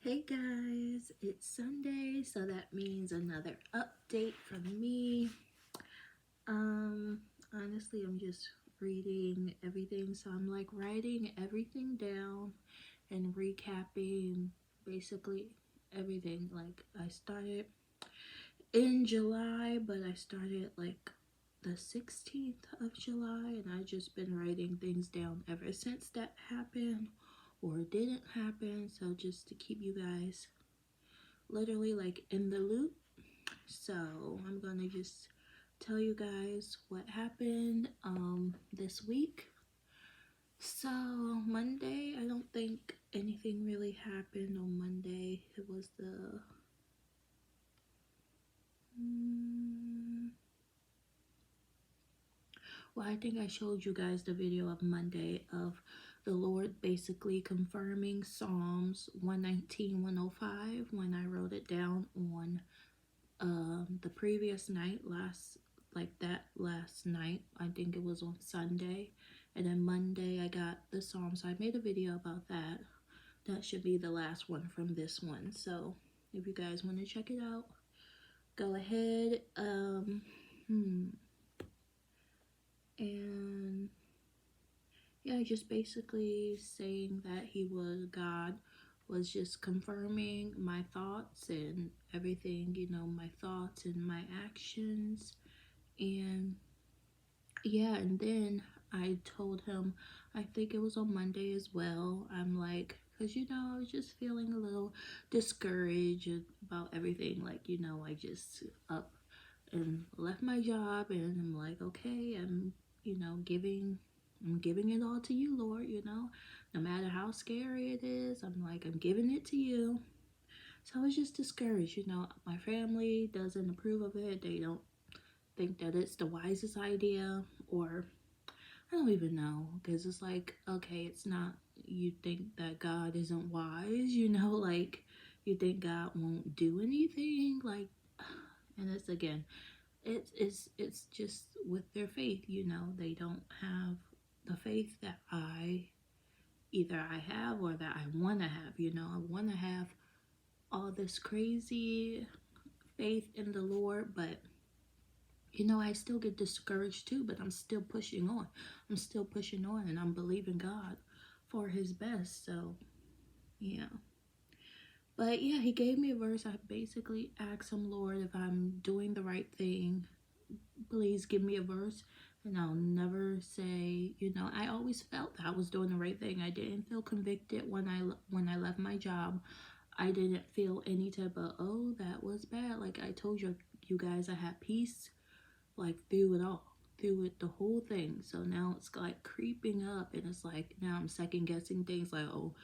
Hey guys, it's Sunday, so that means another update from me. Um, Honestly, I'm just reading everything, so I'm like writing everything down and recapping basically everything. Like I started in July, but I started like the 16th of July, and I've just been writing things down ever since that happened or didn't happen. So just to keep you guys literally like in the loop. So I'm gonna just tell you guys what happened this week. So Monday, I don't think anything really happened on Monday. It was the well, I think I showed you guys the video of Monday of the Lord basically confirming Psalms 119, 105 when I wrote it down on the previous night, last night. I think it was on Sunday, and then Monday I got the Psalm, so I made a video about that. That should be the last one from this one, so if you guys want to check it out, go ahead. And yeah, just basically saying that God was just confirming my thoughts and everything, my thoughts and my actions. And yeah, and then I told him, I think it was on Monday as well. I'm like, because I was just feeling a little discouraged about everything. Like, I just up and left my job, and I'm like, okay, I'm giving it all to you, Lord, no matter how scary it is. I'm like, I'm giving it to you. So I was just discouraged, my family doesn't approve of it. They don't think that it's the wisest idea, or I don't even know, because it's like, okay, it's not, you think that God isn't wise, like you think God won't do anything, like, and it's again, it's just with their faith, they don't have the faith that I have or that I want to have, I want to have all this crazy faith in the Lord, but I still get discouraged too, but I'm still pushing on. I'm still pushing on, and I'm believing God for his best. So, yeah. But yeah, he gave me a verse. I basically asked him, Lord, if I'm doing the right thing, please give me a verse. And I'll never say, I always felt that I was doing the right thing. I didn't feel convicted when I left my job. I didn't feel any type of, oh, that was bad. Like I told you guys, I had peace like through it all, through it, the whole thing. So now it's like creeping up, and it's like now I'm second guessing things like, oh,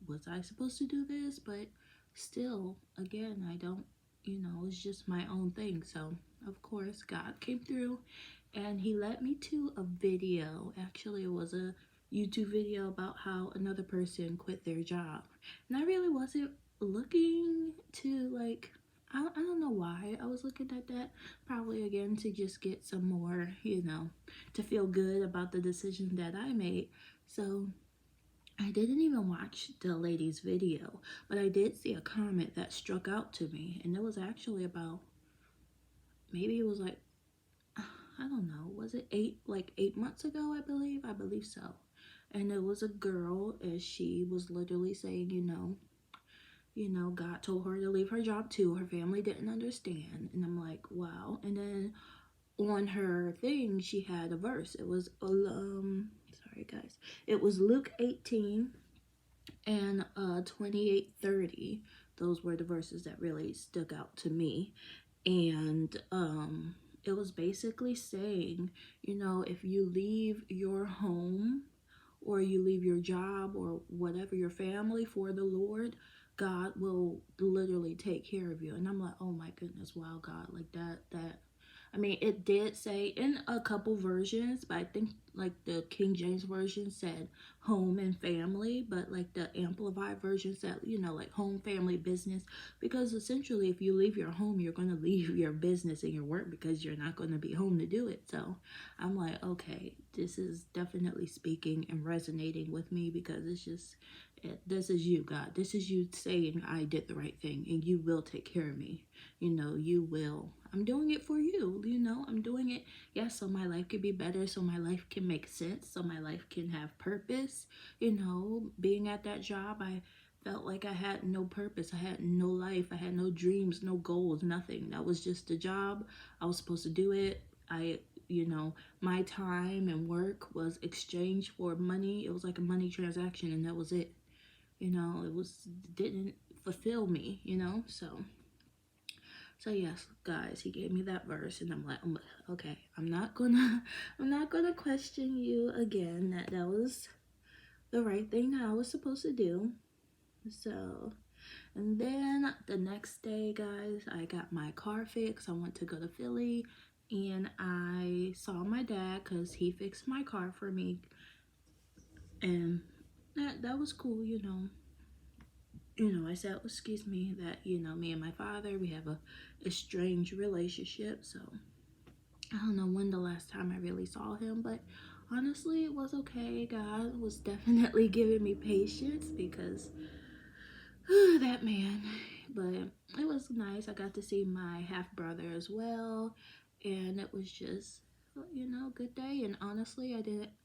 was I supposed to do this? But still, again, I don't, it's just my own thing. So of course God came through, and he led me to a video. Actually, it was a YouTube video about how another person quit their job, and I really wasn't looking to like, I don't know why I was looking at that. Probably again to just get some more, to feel good about the decision that I made. So I didn't even watch the lady's video, but I did see a comment that struck out to me, and it was actually about, maybe it was like, I don't know, was it 8 months ago? I believe so. And it was a girl, and she was literally saying, God told her to leave her job too. Her family didn't understand. And I'm like, wow. And then on her thing, she had a verse. It was, sorry guys. It was Luke 18 and 28:30. Those were the verses that really stuck out to me. And it was basically saying, if you leave your home or you leave your job or whatever, your family, for the Lord, God will literally take care of you. And I'm like, oh my goodness, wow, God, like that. I mean, it did say in a couple versions, but I think like the King James version said home and family, but like the amplified version said, like home, family, business. Because essentially, if you leave your home, you're going to leave your business and your work because you're not going to be home to do it. So I'm like, okay, this is definitely speaking and resonating with me, because it's just, this is you, God. This is you saying I did the right thing and you will take care of me. You will. I'm doing it for you. I'm doing it, yes, so my life could be better, so my life can make sense, so my life can have purpose. Being at that job, I felt like I had no purpose. I had no life. I had no dreams, no goals, nothing. That was just a job. I was supposed to do it. My time and work was exchanged for money. It was like a money transaction, and that was it. Didn't fulfill me. So yes, guys, he gave me that verse, and I'm like, okay, I'm not gonna, I'm not gonna question you again. That was the right thing that I was supposed to do. So, and then the next day, guys, I got my car fixed. I went to go to Philly, and I saw my dad because he fixed my car for me, and that was cool. I said, excuse me, that me and my father, we have a strange relationship. So I don't know when the last time I really saw him, but honestly, it was okay. God was definitely giving me patience because that man. But it was nice. I got to see my half brother as well, and it was just good day. And honestly,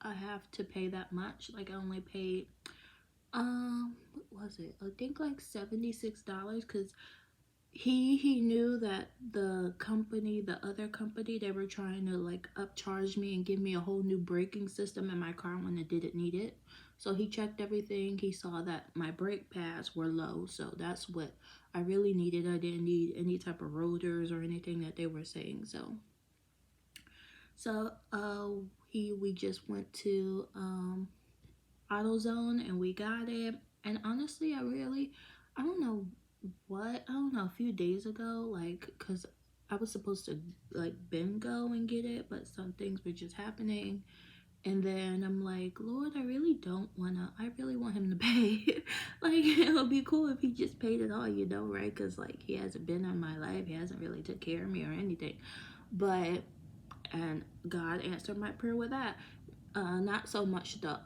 I have to pay that much. Like I only paid what was it? I think like $76, because he knew that the other company, they were trying to like upcharge me and give me a whole new braking system in my car when it didn't need it. So he checked everything. He saw that my brake pads were low, so that's what I really needed. I didn't need any type of rotors or anything that they were saying. We just went to AutoZone and we got it. And honestly, I don't know a few days ago, like, because I was supposed to like been go and get it, but some things were just happening. And then I'm like, Lord, I really want him to pay. Like, it would be cool if he just paid it all, right? Because like he hasn't been in my life, he hasn't really took care of me or anything. But and God answered my prayer with that. Not so much the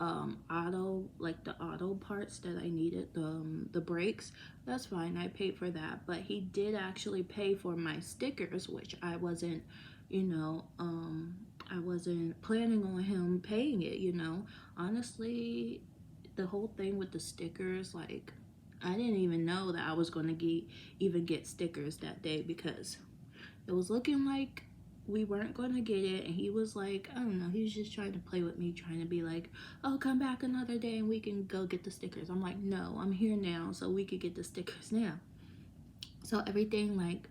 auto parts that I needed, the brakes. That's fine, I paid for that. But he did actually pay for my stickers, which I wasn't planning on him paying it. Honestly, the whole thing with the stickers, like, I didn't even know that I was going to even get stickers that day, because it was looking like we weren't going to get it. And he was like, I don't know, he was just trying to play with me, trying to be like, oh, come back another day and we can go get the stickers. I'm like, no, I'm here now, so we could get the stickers now. So everything, like,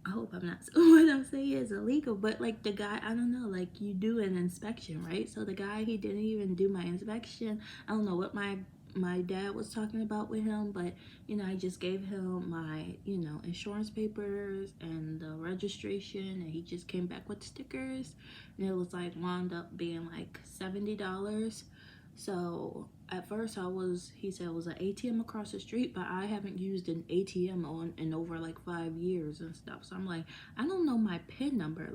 I hope I'm not what I'm saying is illegal, but like the guy, I don't know, like you do an inspection, right? So the guy, he didn't even do my inspection. I don't know what my dad was talking about with him, but I just gave him my insurance papers and the registration, and he just came back with stickers, and it was like wound up being like $70. So at first he said it was an ATM across the street, but I haven't used an ATM in over like 5 years and stuff. So I'm like, I don't know my PIN number.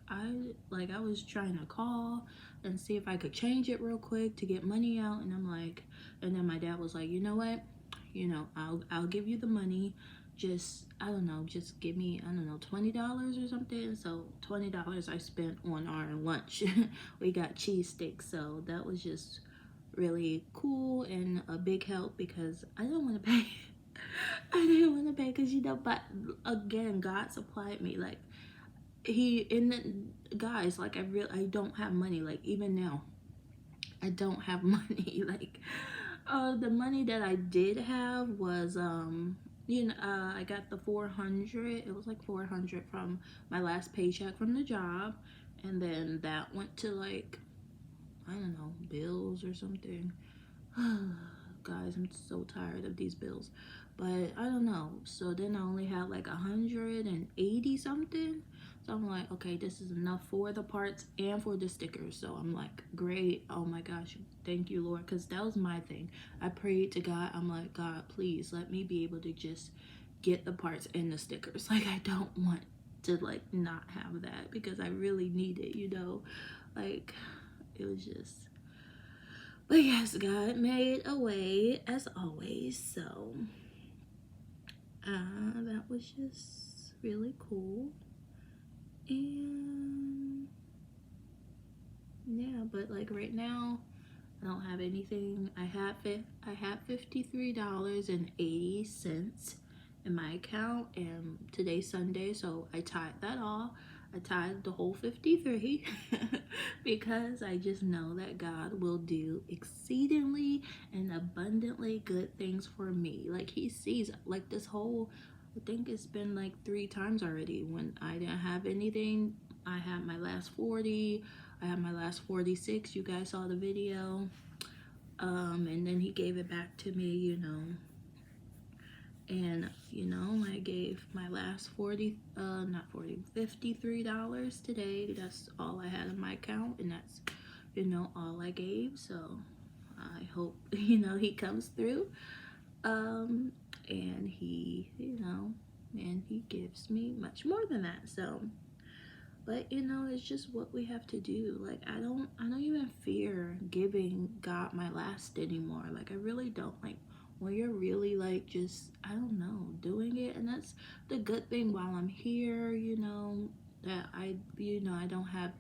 I was trying to call and see if I could change it real quick to get money out, and I'm like, and then my dad was like, you know what? I'll give you the money. Just, I don't know, just give me, I don't know, $20 or something. So $20 I spent on our lunch. We got cheesesteaks, so that was just really cool and a big help, because I didn't want to pay. I didn't want to pay because but again, God supplied me. Like guys, like I don't have money. Like even now, I don't have money. Like the money that I did have was I got the 400. It was like 400 from my last paycheck from the job, and then that went to like, I don't know, bills or something. guys, I'm so tired of these bills. But I don't know. So then I only had like 180 something. So I'm like, okay, this is enough for the parts and for the stickers. So I'm like, great. Oh my gosh, thank you, Lord. Because that was my thing. I prayed to God. I'm like, God, please let me be able to just get the parts and the stickers. Like, I don't want to like not have that because I really need it, you know? Like, it was just, but yes, God made a way as always. So that was just really cool. And yeah, but like right now I don't have anything. I had $53.80 in my account, and today's Sunday, so I tied that all. I tied the whole 53 because I just know that God will do exceedingly and abundantly good things for me. Like he sees, like this whole, I think it's been like 3 times already when I didn't have anything. I had my last 40. I had my last 46. You guys saw the video. And then he gave it back to me, you know. And, you know, I gave my last $53 today. That's all I had in my account, and that's, you know, all I gave. So I hope, you know, he comes through. And he, you know, and he gives me much more than that. So, but you know, it's just what we have to do. Like I don't even fear giving God my last anymore. Like I really don't. Like when you're really like just, I don't know, doing it. And that's the good thing while I'm here, you know, that I don't have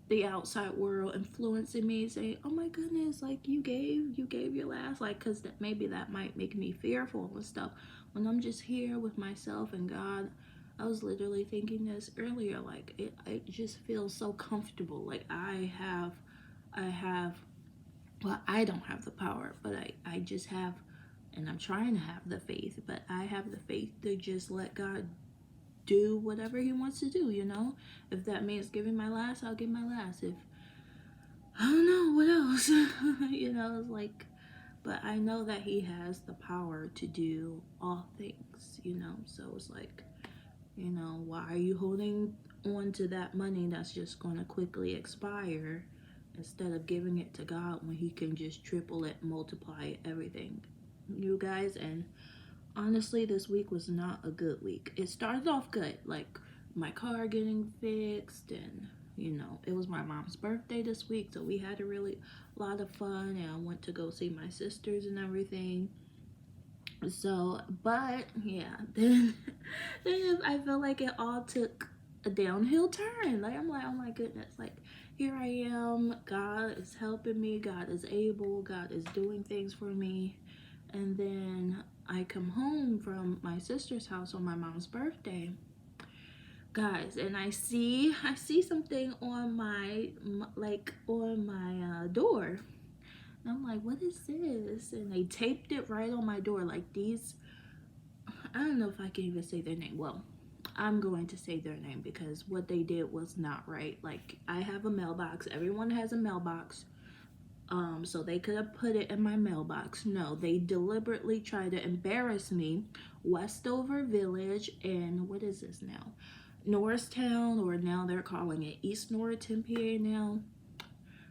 the outside world influencing me, saying, oh my goodness, like you gave your last, like, because that maybe that might make me fearful and stuff. When I'm just here with myself and God, I was literally thinking this earlier, like it just feels so comfortable. Like I have well, I don't have the power, but I just have, and I'm trying to have the faith, but I have the faith to just let God do whatever he wants to do, you know. If that means giving my last, I'll give my last. If I don't know what else, you know, it's like, but I know that he has the power to do all things, you know. So it's like, you know, why are you holding on to that money that's just going to quickly expire instead of giving it to God when he can just triple it, multiply it, everything, you guys. And honestly, this week was not a good week. It started off good, like my car getting fixed, and you know, it was my mom's birthday this week, so we had a really lot of fun, and I went to go see my sisters and everything. So, but yeah, then I feel like it all took a downhill turn. Like I'm like, oh my goodness, like here I am, God is helping me, God is able, God is doing things for me. And then I come home from my sister's house on my mom's birthday, guys, and I see something on my like on my door. And I'm like, what is this? And they taped it right on my door. Like these, I don't know if I can even say their name. Well, I'm going to say their name because what they did was not right. Like I have a mailbox. Everyone has a mailbox. So they could have put it in my mailbox. No, they deliberately tried to embarrass me. Westover Village and what is this now? Norristown, or now they're calling it East Norriton, PA now.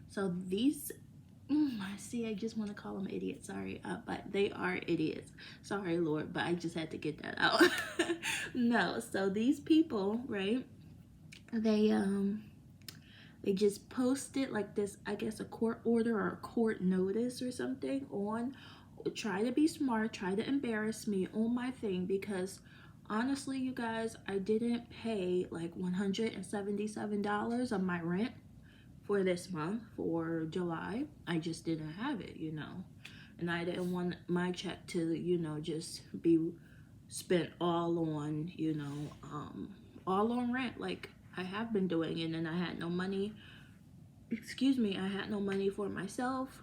So these, I see, I just want to call them idiots. Sorry, but they are idiots. Sorry, Lord, but I just had to get that out. No, so these people, right? They they just posted like this, I guess a court order or a court notice or something on, try to be smart, try to embarrass me on my thing, because honestly, you guys, I didn't pay like $177 of my rent for this month, for July. I just didn't have it, you know. And I didn't want my check to, you know, just be spent all on, you know, all on rent like I have been doing. And then I had no money, I had no money for myself.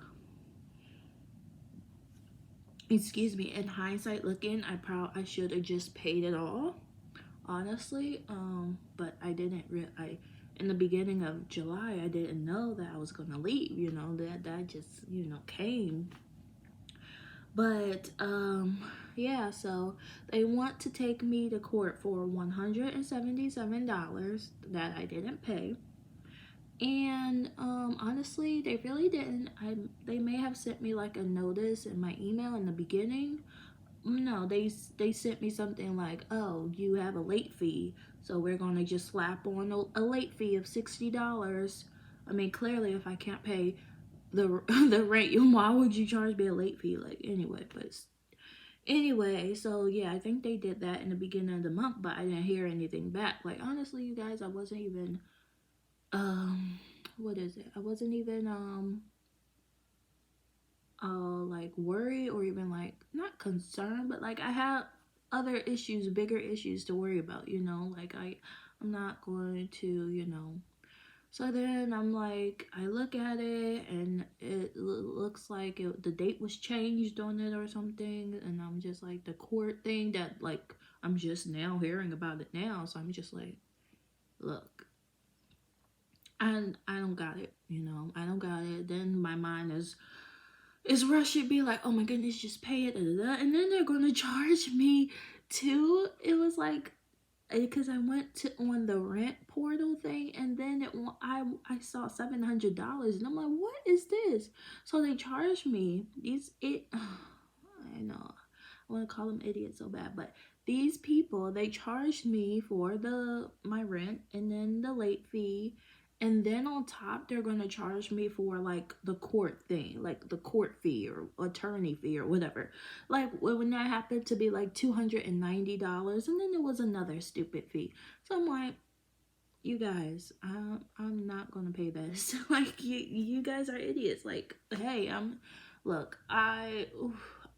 In hindsight looking, I should have just paid it all, honestly. But I didn't in the beginning of July, I didn't know that I was gonna leave, you know, that just, you know, came. But yeah, so they want to take me to court for $177 that I didn't pay. And honestly, they really didn't. They may have sent me like a notice in my email in the beginning. No, they sent me something like, "Oh, you have a late fee, so we're gonna just slap on a late fee of $60." I mean, clearly, if I can't pay the the rent, why would you charge me a late fee? Like, anyway, but anyway, so yeah, I think they did that in the beginning of the month, but I didn't hear anything back. Like, honestly, you guys, I wasn't even um what is it? I wasn't even like worried or even like not concerned, but like I have other issues, bigger issues to worry about, like I'm not going to, so then I'm like, I look at it and it looks like the date was changed on it or something, and I'm just like, the court thing that like I'm just now hearing about it now, so I'm just like, look, and I don't got it, I don't got it. Then my mind is rushing, be like, oh my goodness, just pay it, da, da, da. And then they're gonna charge me too. It was like, because I went to on the rent portal thing, and then I saw $700, and I'm like, what is this? So they charged me I know I want to call them idiots so bad, but these people, they charged me for the my rent and then the late fee, and then on top they're gonna charge me for like the court thing, like the court fee or attorney fee or whatever. Like when that happened to be like $290, and then there was another stupid fee. So I'm like, you guys, I'm not gonna pay this. Like you guys are idiots. Like, hey, look, and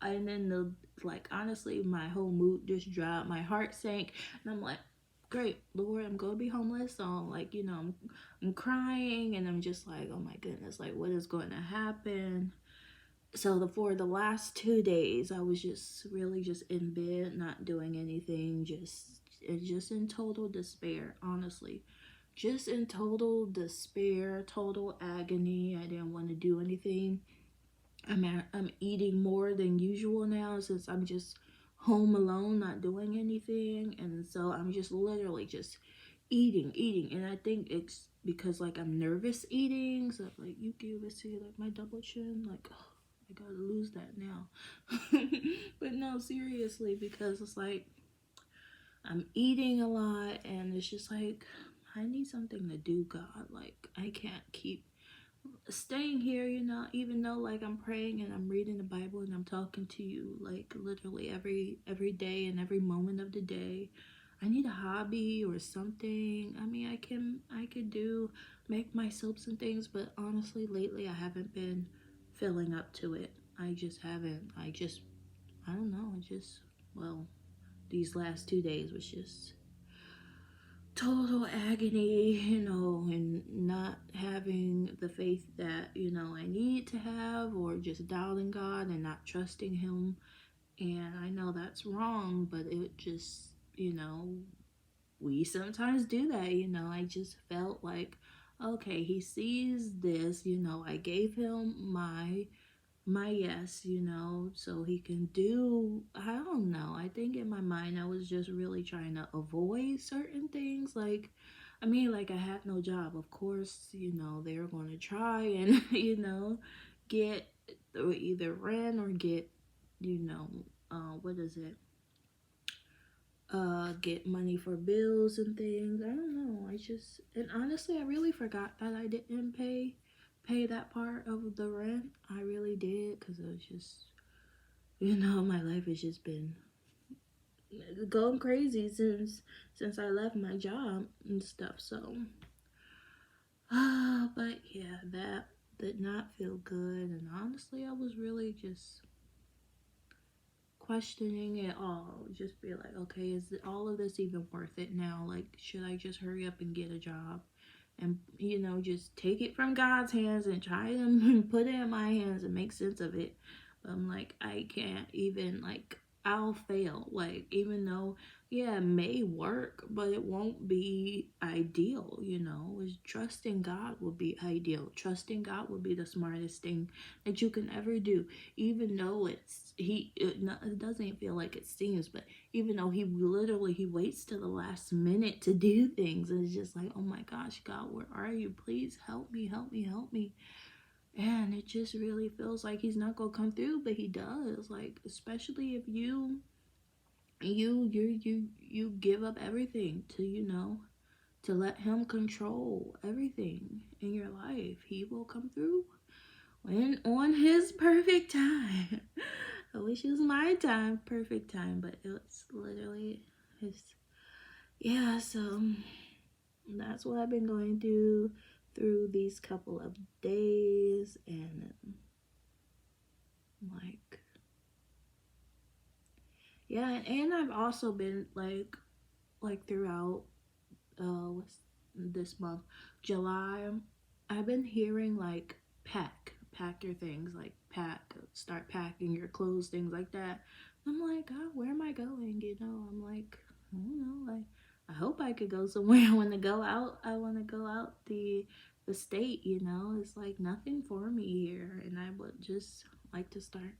then like honestly, my whole mood just dropped. My heart sank, and I'm like, great, Lord, I'm gonna be homeless. So like, I'm crying, and I'm just like, oh my goodness, like what is going to happen? So for the last 2 days, I was just really just in bed, not doing anything, just in total despair, honestly. Just in total despair, total agony. I didn't want to do anything. I'm eating more than usual now since I'm just home alone, not doing anything, and so I'm just literally just eating, and I think it's because like I'm nervous eating, so like you can even see like my double chin, like oh, I gotta lose that now. But no, seriously, because it's like I'm eating a lot, and it's just like I need something to do, God. Like I can't keep staying here, even though like I'm praying and I'm reading the Bible and I'm talking to you like literally every day and every moment of the day. I need a hobby or something. I mean, I could do make my soaps and things, but honestly lately I haven't been filling up to it. I just haven't. I don't know. Well, these last 2 days was just total agony, and not having the faith that, I need to have, or just doubting God and not trusting Him. And I know that's wrong, but it just, we sometimes do that, I just felt like, okay, He sees this, I gave Him my yes, so He can do, I don't know. I think in my mind I was just really trying to avoid certain things. Like, I mean, like I had no job. Of course, they're going to try and, get either rent or get, what is it? Get money for bills and things. I don't know. And honestly, I really forgot that I didn't pay that part of the rent. I really did, because it was just, my life has just been going crazy since I left my job and stuff. So but yeah, that did not feel good, and honestly I was really just questioning it all. Just be like, okay, is all of this even worth it now? Like, should I just hurry up and get a job and, just take it from God's hands and try to put it in my hands and make sense of it? But I'm like, I can't even, like, I'll fail. Like, even though, yeah, it may work, but it won't be ideal, you know. Is trusting God will be ideal. Trusting God will be the smartest thing that you can ever do. Even though it doesn't feel like it seems, but even though he waits to the last minute to do things, and it's just like, oh my gosh, God, where are you? Please help me, help me, help me. And it just really feels like he's not gonna come through, but he does. Like, especially if you give up everything to, to let him control everything in your life, he will come through when on his perfect time. I wish it was my time, perfect time, but it's literally his. Yeah, so that's what I've been going through these couple of days, and like, yeah, and I've also been like throughout what's this month, July, I've been hearing like pack your things, like start packing your clothes, things like that. I'm like, God, where am I going? I'm like, I don't know, like, I hope I could go somewhere. I want to go out. I want to go out the state. It's like nothing for me here, and I would just like to start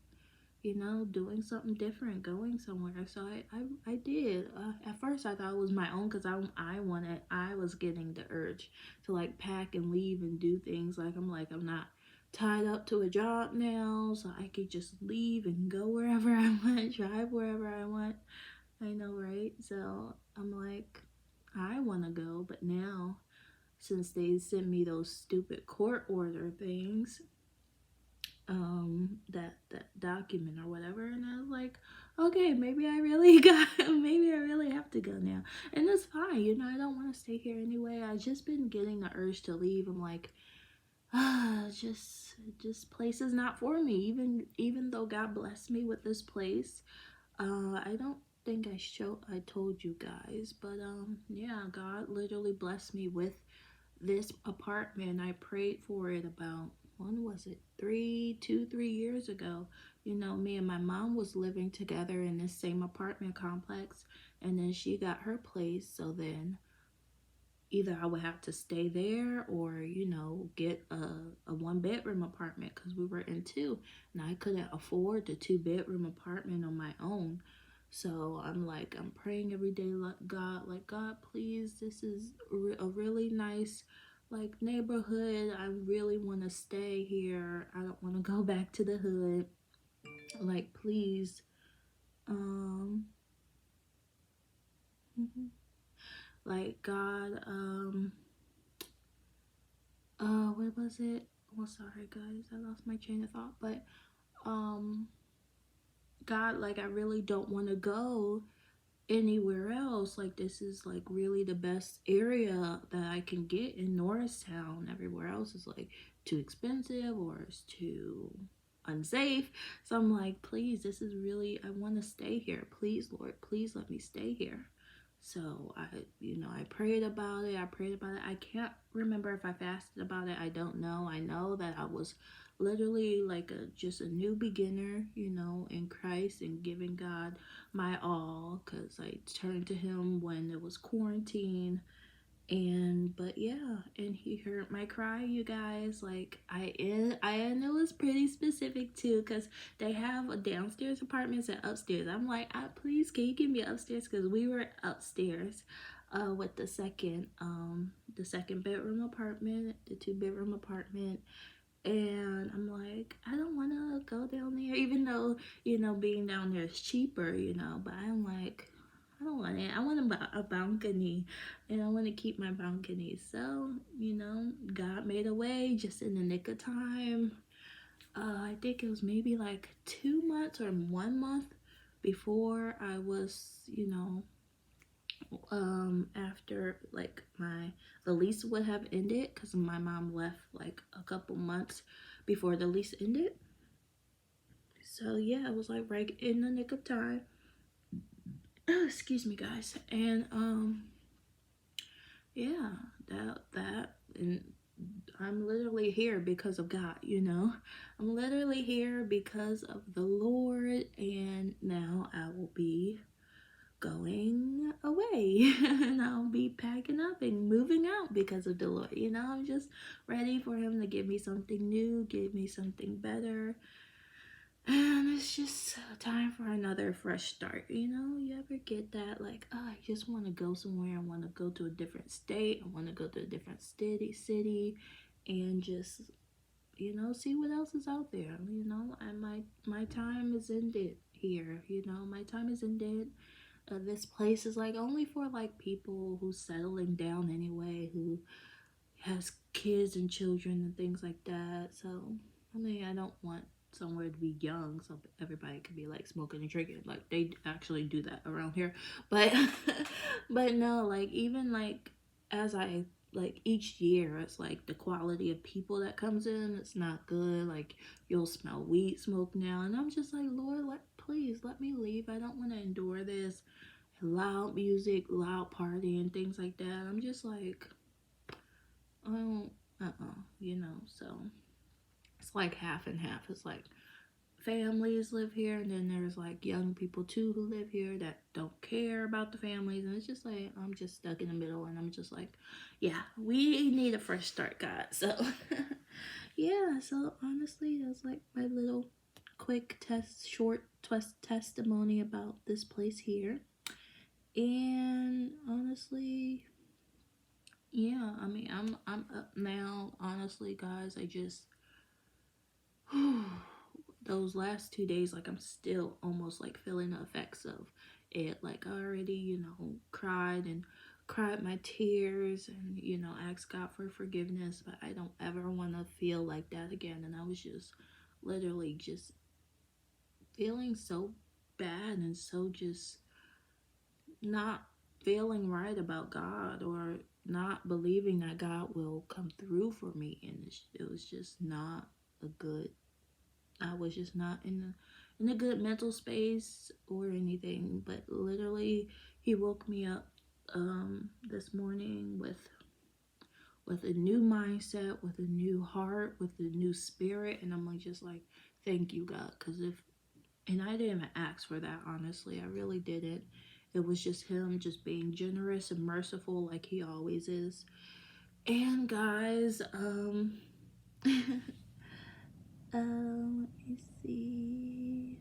doing something different, going somewhere. So I did. At first, I thought it was my own, because I was getting the urge to like pack and leave and do things. I'm not tied up to a job now, so I could just leave and go wherever I want, drive wherever I want. I know, right? So I'm like, I want to go, but now since they sent me those stupid court order things, that document or whatever, and I was like, okay, maybe I really got maybe I really have to go now. And it's fine, I don't want to stay here anyway. I just been getting the urge to leave. I'm like, just place is not for me, even though God blessed me with this place. I don't think I told you guys, but yeah, God literally blessed me with this apartment. I prayed for it about, when was it, 3 years ago. Me and my mom was living together in this same apartment complex, and then she got her place. So then either I would have to stay there, or get a one bedroom apartment, because we were in two, and I couldn't afford the 2 bedroom apartment on my own. So I'm praying every day, like, God, please, this is a really nice like neighborhood. I really want to stay here. I don't want to go back to the hood. Like, please. um like, God, what was it? Well, sorry guys, I lost my train of thought. But um God, like, I really don't want to go anywhere else. Like, this is like really the best area that I can get in Norristown. Everywhere else is like too expensive, or it's too unsafe. So I'm like, please, this is really, I want to stay here. Please, Lord, please let me stay here. So I prayed about it. I can't remember if I fasted about it. I don't know. I know that I was literally like just a new beginner, in Christ, and giving God my all, because I turned to him when it was quarantine. And but yeah, and he heard my cry, you guys. Like, and it was pretty specific too, because they have a downstairs apartments and upstairs. I'm like, please, can you give me upstairs? Because we were upstairs with the second bedroom apartment, the 2 bedroom apartment. And I'm like, I don't want to go down there, even though, being down there is cheaper, but I'm like, I don't want it. I want a balcony, and I want to keep my balcony. So, God made a way just in the nick of time. I think it was maybe like 2 months or 1 month before I was, after like the lease would have ended, because my mom left like a couple months before the lease ended. So yeah, it was like right in the nick of time. Excuse me, guys. And yeah, that and I'm literally here because of God, I'm literally here because of the Lord, and now I will be going away and I'll be packing up and moving out because of the Lord. I'm just ready for Him to give me something new, give me something better. And it's just time for another fresh start. You ever get that? Like, oh, I just want to go somewhere. I want to go to a different state. I want to go to a different city, and just see what else is out there. And my time is ended here. My time is ended. This place is like only for like people who's settling down anyway, who has kids and children and things like that. So I don't want somewhere to be young so everybody could be like smoking and drinking. Like they actually do that around here, but but no, like even like as I like each year, it's like the quality of people that comes in, it's not good. Like you'll smell weed smoke now, and I'm just like, Lord, please let me leave. I don't want to endure this loud music, loud party, and things like that. I'm just like, I don't, so it's like half and half. It's like families live here, and then there's like young people too who live here that don't care about the families, and it's just like, I'm just stuck in the middle, and I'm just like, yeah, we need a fresh start, God. So, yeah, so honestly, that's like my little quick short testimony about this place here. And honestly, yeah, I mean, I'm up now. Honestly, guys, I just those last 2 days, like I'm still almost like feeling the effects of it. Like I already, cried my tears, and asked God for forgiveness. But I don't ever want to feel like that again. And I was just literally just feeling so bad and so just not feeling right about God, or not believing that God will come through for me. And it was just not a good, I was just not in a good mental space or anything. But literally He woke me up this morning with a new mindset, with a new heart, with a new spirit. And I'm like, just like, thank you, God. Because and I didn't even ask for that, honestly. I really didn't. It was just Him just being generous and merciful like He always is. And guys, let me see.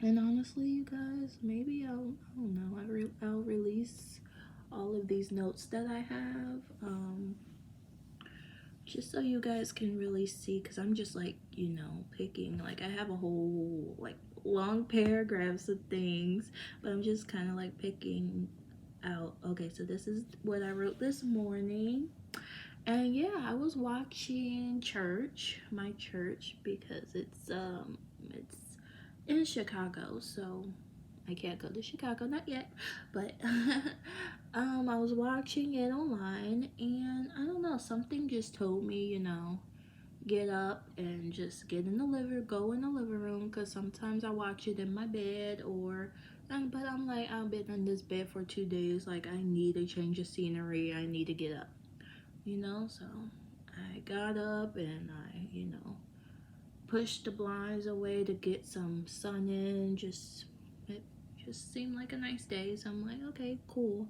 And honestly, you guys, maybe I don't know, I'll release all of these notes that I have, just so you guys can really see, because I'm just like, picking, like I have a whole like long paragraphs of things, but I'm just kind of like picking out. Okay, so this is what I wrote this morning. And yeah, I was watching my church, because it's in Chicago, so I can't go to Chicago, not yet. But I was watching it online, and I don't know, something just told me, get up and just go in the living room, because sometimes I watch it in my bed, but I'm like, I've been in this bed for 2 days, like I need a change of scenery, I need to get up, so I got up, and I, pushed the blinds away to get some sun in. It just seemed like a nice day, so I'm like, okay, cool.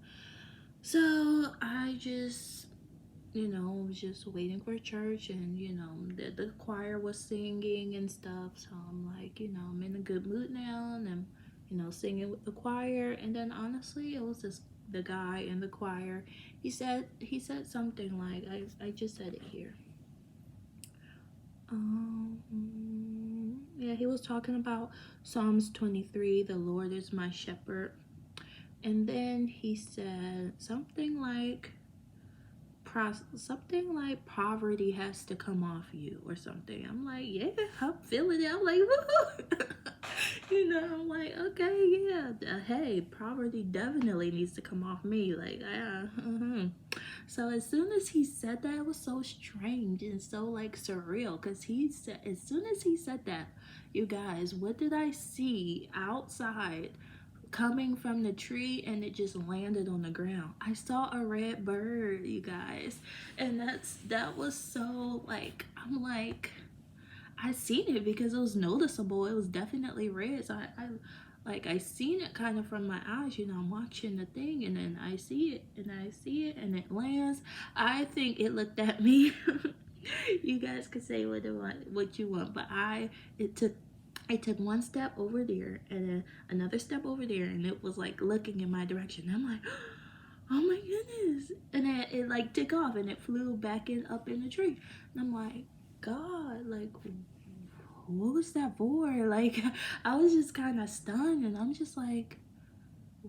So I just, was just waiting for church, and the choir was singing and stuff. So I'm like, I'm in a good mood now, and I'm, singing with the choir. And then honestly, it was just the guy in the choir. He said something like, I just said it here. Yeah, he was talking about Psalms 23, the Lord is my shepherd. And then he said something like poverty has to come off you or something. I'm like, yeah, I'm feeling it. I'm like, woo. I'm like, okay, yeah, hey, poverty definitely needs to come off me. Like, So as soon as he said that, it was so strange and so like surreal, because he said, as soon as he said that, you guys, what did I see outside? coming from the tree and it just landed on the ground. I saw a red bird, you guys. And that was so like, I'm like, I seen it because it was noticeable. It was definitely red. So I seen it kind of from my eyes, you know. I'm watching the thing and then I see it and I see it and it lands. I think it looked at me. You guys could say what you want, but I took one step over there and then another step over there, and it was like looking in my direction. I'm like, oh my goodness. And then it like took off and it flew back in up in the tree. And I'm like, God, like, what was that for? Like, I was just kind of stunned, and I'm just like,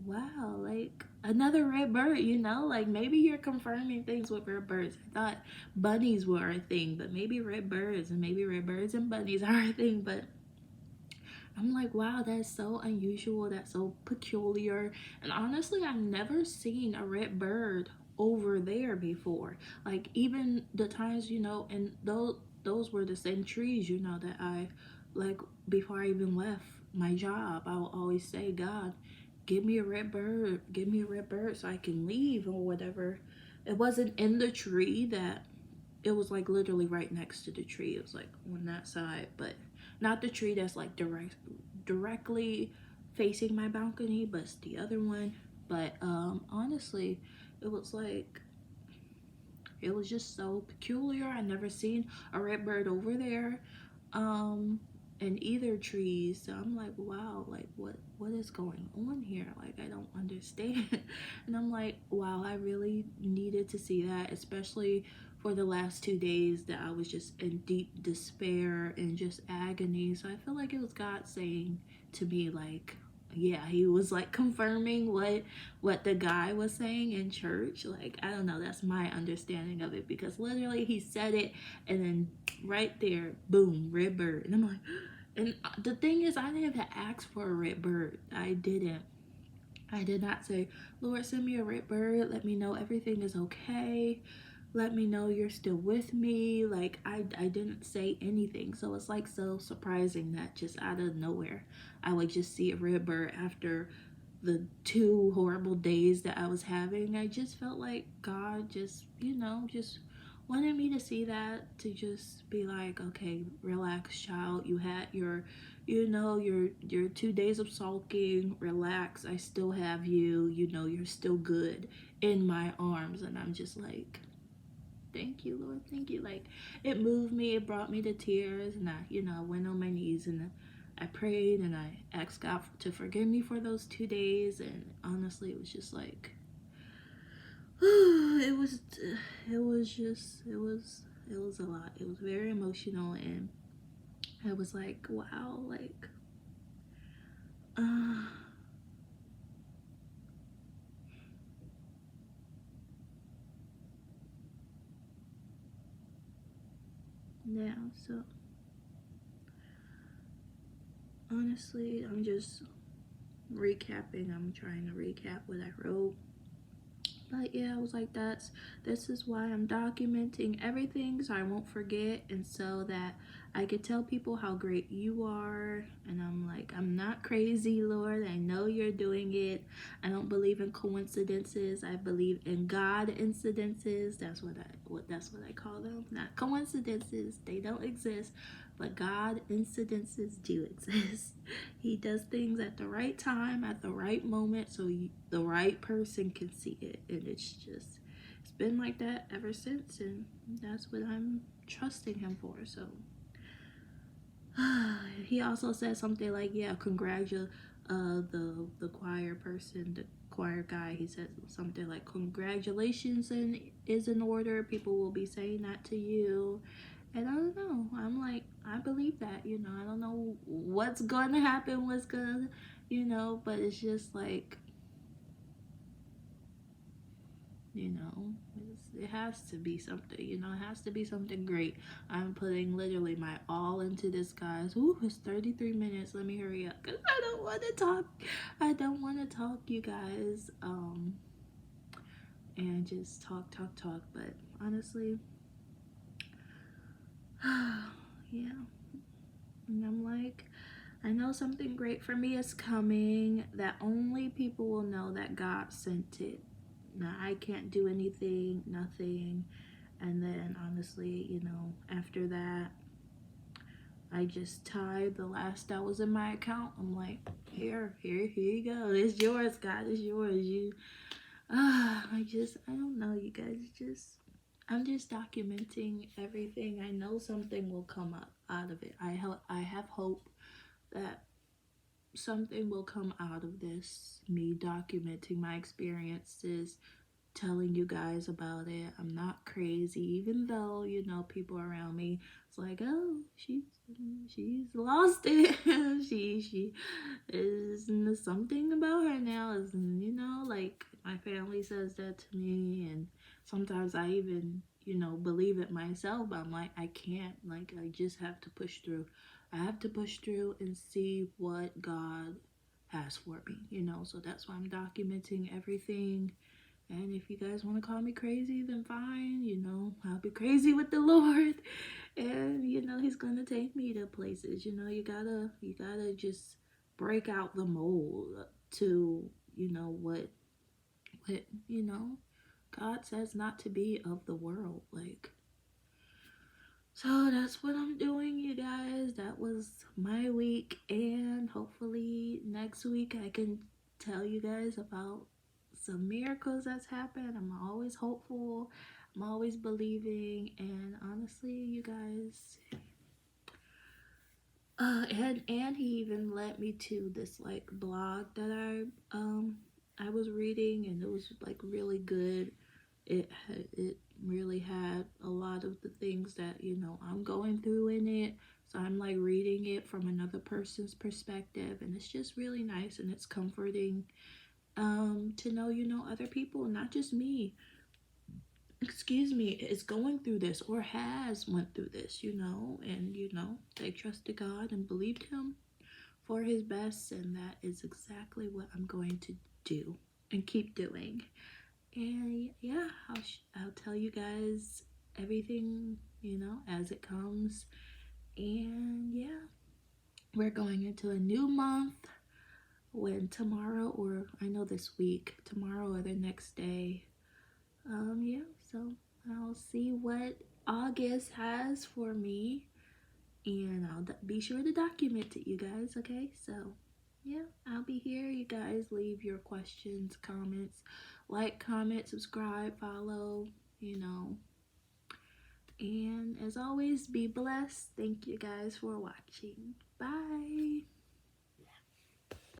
wow, like another red bird, you know? Like maybe you're confirming things with red birds. I thought bunnies were a thing, but maybe red birds, and maybe red birds and bunnies are a thing. But I'm like, wow, that's so unusual, that's so peculiar. And honestly, I've never seen a red bird over there before. Like even the times, you know, and those were the same trees, you know, that I like before I even left my job. I will always say, God, give me a red bird, give me a red bird so I can leave or whatever. It wasn't in the tree, that it was like literally right next to the tree. It was like on that side, but not the tree that's like directly facing my balcony, but it's the other one. But honestly, it was like, it was just so peculiar. I never seen a red bird over there um in either trees. So I'm like, wow, like what is going on here? Like I don't understand. And I'm like, wow, I really needed to see that, especially for the last 2 days that I was just in deep despair and just agony. So I feel like it was God saying to me, like, yeah, he was like confirming what the guy was saying in church. Like, I don't know, that's my understanding of it, because literally he said it and then right there, boom, red bird. And I'm like, and the thing is, I didn't have to ask for a red bird. I didn't. I did not say, Lord, send me a red bird. Let me know everything is okay. Let me know you're still with me. Like, I didn't say anything. So it's like so surprising that just out of nowhere, I would just see a red bird after the 2 horrible days that I was having. I just felt like God just, you know, just wanted me to see that, to just be like, okay, relax, child. You had your, you know, your 2 days of sulking. Relax. I still have you. You know, you're still good in my arms. And I'm just like, thank you, Lord, thank you. Like, it moved me, it brought me to tears, and I, you know, went on my knees and I prayed and I asked God to forgive me for those 2 days. And honestly, it was just like, it was a lot. It was very emotional, and I was like, wow, like, uh, yeah. So honestly, I'm just recapping. I'm trying to recap what I wrote. But yeah, I was like, this is why I'm documenting everything, so I won't forget, and so that I could tell people how great you are. And I'm like, I'm not crazy, Lord. I know you're doing it. I don't believe in coincidences. I believe in God incidences. That's what I call them. Not coincidences. They don't exist. But God incidences do exist. He does things at the right time, at the right moment, so the right person can see it. And it's been like that ever since. And that's what I'm trusting him for. So he also said something like, yeah, congratulate the choir person, the choir guy. He said something like, congratulations and is in order. People will be saying that to you. And I don't know. I'm like, I believe that, you know. I don't know what's going to happen, what's going to, you know, but it's just like, you know, it has to be something, you know, it has to be something great. I'm putting literally my all into this, guys. Ooh, it's 33 minutes. Let me hurry up because I don't want to talk. I don't want to talk, you guys. And just talk. But honestly, yeah. And I'm like, I know something great for me is coming that only people will know that God sent it. Now, I can't do anything, nothing. And then, honestly, after that, I just tied the last that was in my account. I'm like, here you go. It's yours, God. It's yours. I don't know, you guys. I'm just documenting everything. I know something will come up out of it. I have hope that something will come out of this. Me documenting my experiences, telling you guys about it. I'm not crazy, even though people around me. It's like, oh, she's lost it. she is something about her now. Is like my family says that to me, and sometimes I even believe it myself. But I'm like, I can't. Like, I just have to push through. I have to push through and see what God has for me. So that's why I'm documenting everything. And if you guys want to call me crazy, then fine. I'll be crazy with the Lord. And He's gonna take me to places. You gotta just break out the mold to, what God says not to be of the world. Like, so that's what I'm doing, you guys. That was my week, and hopefully next week I can tell you guys about some miracles that's happened. I'm always hopeful. I'm always believing, and honestly, you guys, and he even led me to this like blog that I was reading, and it was like really good. It really had a lot of the things that I'm going through in it. So I'm like reading it from another person's perspective, and it's just really nice, and it's comforting to know other people, not just me, excuse me, is going through this or has went through this, and they trusted God and believed him for his best, and that is exactly what I'm going to do and keep doing. And yeah, I'll tell you guys everything, as it comes. And yeah, we're going into a new month when tomorrow, or I know this week, tomorrow or the next day. Yeah, so I'll see what August has for me, and I'll be sure to document it, you guys, okay? So yeah, I'll be here. You guys leave your questions, comments, like, comment, subscribe, follow, you know. And as always, be blessed. Thank you guys for watching. Bye.